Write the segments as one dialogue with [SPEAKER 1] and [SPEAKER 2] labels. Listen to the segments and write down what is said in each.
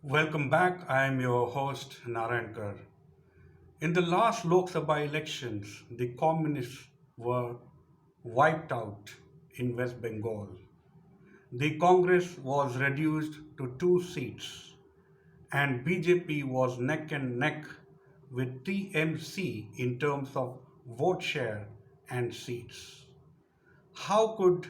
[SPEAKER 1] Welcome back. I am your host Naraayannkar. In the last Lok Sabha elections, the communists were wiped out in West Bengal. The Congress was reduced to two seats, and BJP was neck and neck with TMC in terms of vote share and seats. How could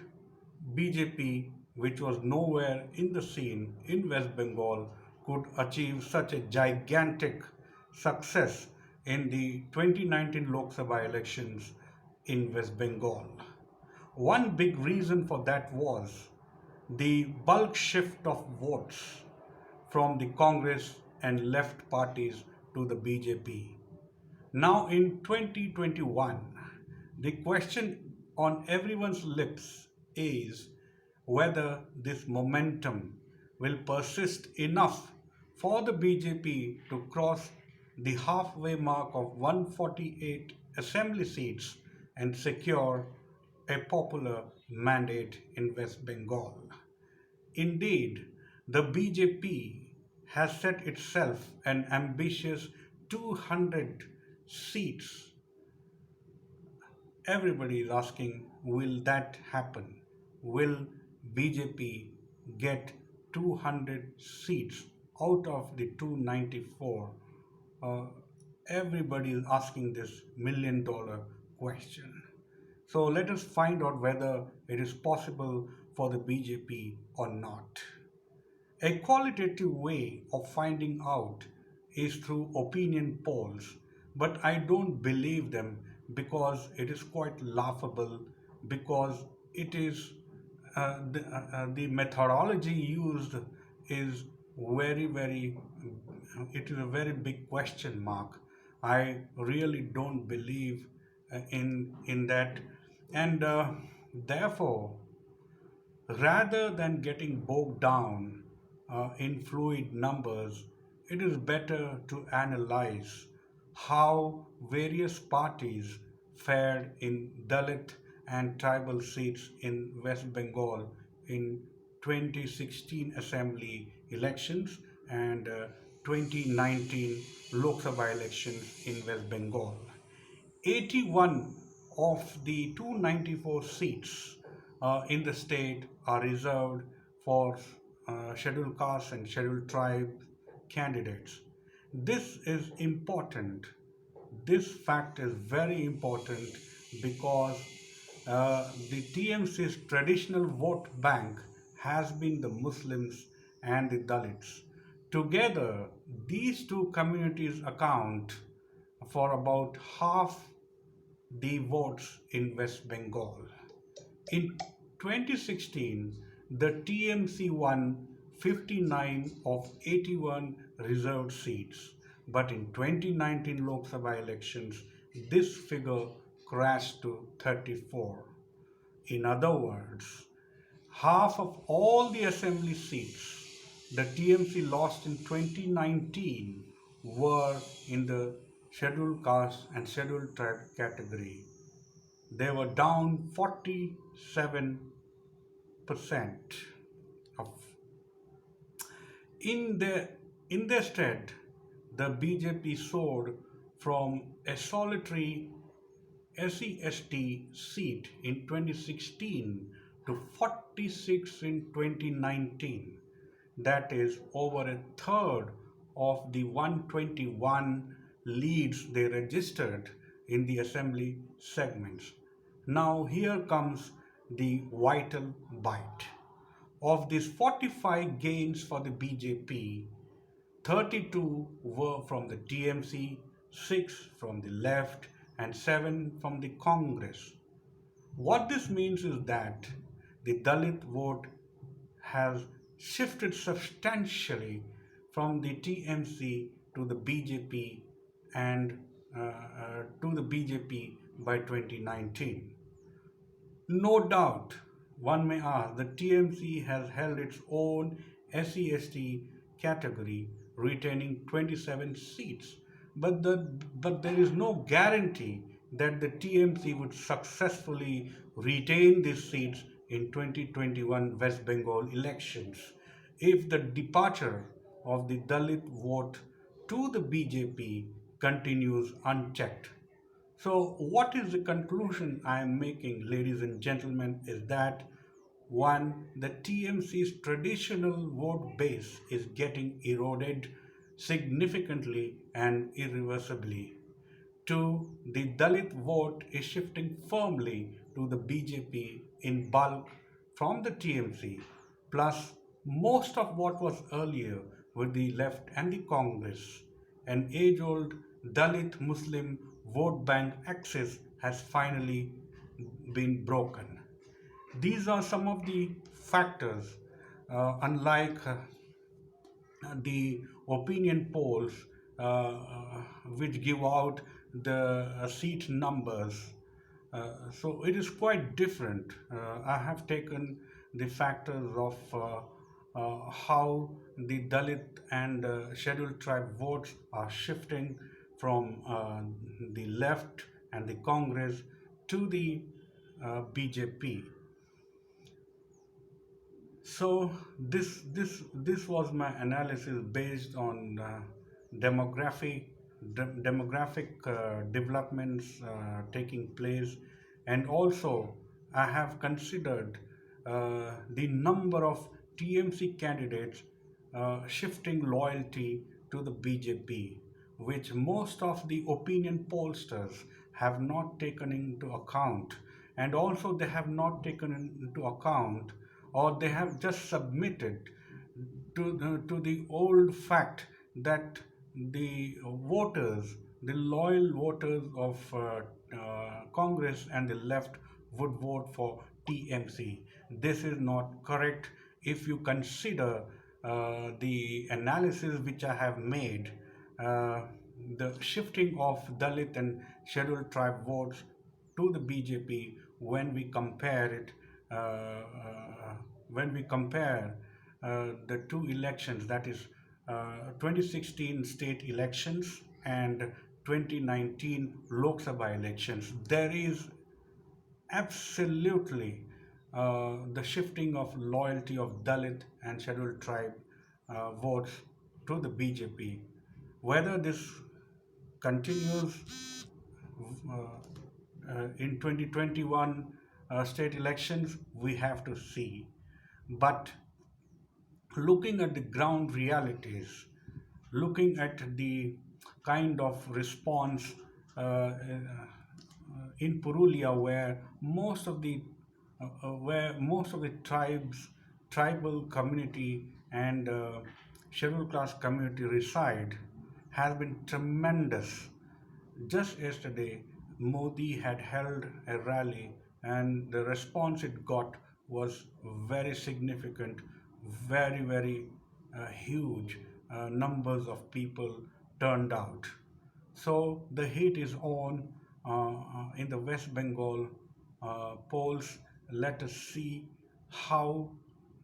[SPEAKER 1] BJP, which was nowhere in the scene in West Bengal, could achieve such a gigantic success in the 2019 Lok Sabha elections in West Bengal? One big reason for that was the bulk shift of votes from the Congress and left parties to the BJP. Now, in 2021, the question on everyone's lips is whether this momentum will persist enough for the BJP to cross the halfway mark of 148 assembly seats and secure a popular mandate in West Bengal. Indeed, the BJP has set itself an ambitious 200 seats. Everybody is asking, will that happen? Will BJP get 200 seats out of the 294? Uh, Everybody is asking this $1 million question. So let us find out whether it is possible for the BJP or not. A qualitative way of finding out is through opinion polls, but I don't believe them because it is quite laughable, because it is the methodology used is very it is a very big question mark. I really don't believe in that, and therefore, rather than getting bogged down in fluid numbers, it is better to analyze how various parties fared in Dalit and tribal seats in West Bengal in 2016 assembly elections and 2019 Lok Sabha elections in West Bengal. 81 of the 294 seats in the state are reserved for scheduled caste and scheduled tribe candidates. This is important. This fact is very important because the TMC's traditional vote bank has been the Muslims and the Dalits. Together, these two communities account for about half the votes in West Bengal. In 2016, the TMC won 59 of 81 reserved seats, but in 2019 Lok Sabha elections, this figure crashed to 34. In other words, half of all the assembly seats the TMC lost in 2019 were in the scheduled caste and scheduled tribe category. They were down 47% of in the in their stead, the BJP soared from a solitary SEST seat in 2016 to 46 in 2019. That is over a third of the 121 leads they registered in the assembly segments. Now, here comes the vital bite. Of these 45 gains for the BJP, 32 were from the TMC, 6 from the left, and 7 from the Congress. What this means is that the Dalit vote has shifted substantially from the TMC to the BJP and to the BJP by 2019. No doubt, one may ask, the TMC has held its own SEST category, retaining 27 seats. But there is no guarantee that the TMC would successfully retain these seats in 2021 West Bengal elections. If the departure of the Dalit vote to the BJP continues unchecked. So, what is the conclusion I am making, ladies and gentlemen, is that one, the TMC's traditional vote base is getting eroded significantly and irreversibly. Two, the Dalit vote is shifting firmly to the BJP in bulk from the TMC, plus most of what was earlier with the left and the Congress. An age old Dalit Muslim vote bank axis has finally been broken. These are some of the factors, unlike the opinion polls which give out the seat numbers. So it is quite different. I have taken the factors of how the Dalit and scheduled tribe votes are shifting from the left and the Congress to the BJP. So this was my analysis based on demographic developments taking place, and also I have considered the number of TMC candidates shifting loyalty to the BJP, which most of the opinion pollsters have not taken into account, and also they have not taken into account, or they have just submitted to the old fact that the voters, the loyal voters of Congress and the left would vote for TMC. This is not correct if you consider the analysis which I have made. Uh, the shifting of Dalit and scheduled tribe votes to the BJP when we compare it, when we compare the two elections, that is 2016 state elections and 2019 Lok Sabha elections, there is absolutely the shifting of loyalty of Dalit and scheduled tribe votes to the BJP. Whether this continues in 2021 state elections, we have to see. But looking at the ground realities, looking at the kind of response in Purulia, where most of the tribal community and scheduled class community reside, has been tremendous. Just yesterday, Modi had held a rally, and the response it got was very significant, very huge. Numbers of people turned out. So the heat is on in the West Bengal polls. Let us see how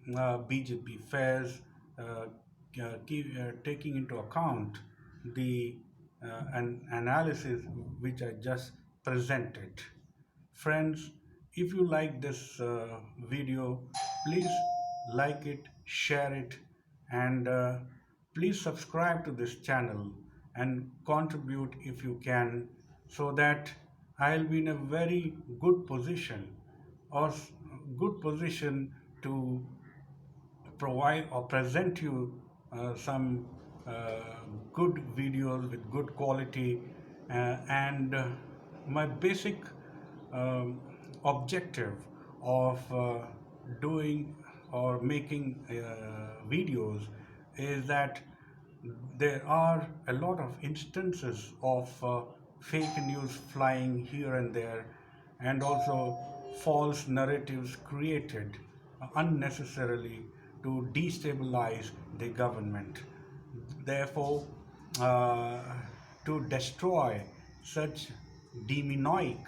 [SPEAKER 1] BJP fares, taking into account the an analysis which I just presented. Friends, if you like this video, please like it, share it, and please subscribe to this channel and contribute if you can, so that I'll be in a very good position, or good position to provide or present you some good videos with good quality, and my basic um, objective of doing or making videos is that there are a lot of instances of fake news flying here and there, and also false narratives created unnecessarily to destabilize the government. Therefore, to destroy such demonic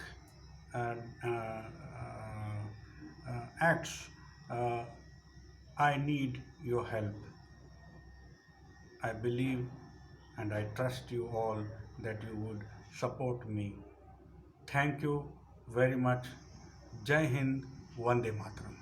[SPEAKER 1] uh, uh, acts, I need your help. I believe and I trust you all that you would support me. Thank you very much. Jai Hind, Vande Mataram.